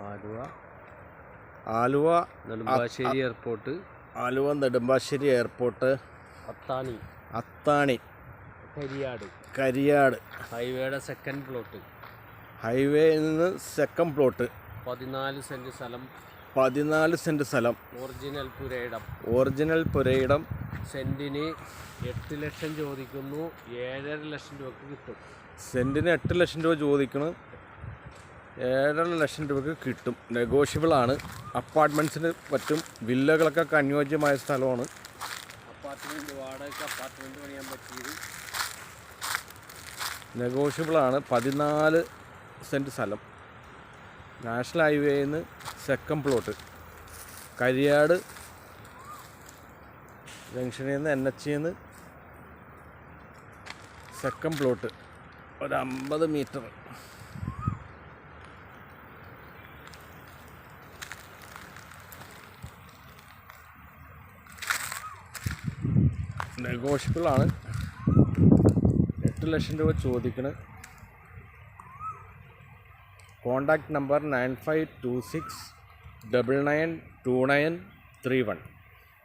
Aluva Aluva Nedumbassery airport, Aluva Nedumbassery airport, അത്താണി, കരിയാട് ഹൈവേയുടെ second plot, ഹൈവേയിൽ നിന്ന് സെക്കൻഡ് പ്ലോട്ട്, 14 സെന്റ് സ്ഥലം, 14 സെന്റ് സ്ഥലം, ഒറിജിനൽ പുരയിടം, സെന്റിന് 8 ലക്ഷം ചോദിക്കുന്നു, 7.5 ലക്ഷം രൂപക്ക് കിട്ടും. സെന്റിന് 8 ലക്ഷം രൂപ ചോദിക്കണം, 7.5 ലക്ഷം രൂപക്ക് കിട്ടും. നെഗോഷ്യബിളാണ്. അപ്പാർട്ട്മെൻറ്റ്സിന് പറ്റും. വില്ലകളൊക്കെ അനുയോജ്യമായ സ്ഥലമാണ്. അപ്പാർട്ട്മെൻറ്റ് പണിയാൻ പറ്റിയത്. നെഗോഷ്യബിളാണ്. 14 സെൻറ്റ് സ്ഥലം, നാഷണൽ ഹൈവേയിൽ നിന്ന് സെക്കൻഡ് പ്ലോട്ട്, കരിയാട് ജംഗ്ഷനിൽ നിന്ന് NH നിന്ന് സെക്കൻഡ് പ്ലോട്ട്, ഒരു 50 മീറ്റർ. നെഗോഷ്യബിളാണ്. 8 ലക്ഷം രൂപ ചോദിക്കണം. Contact number 9526992931.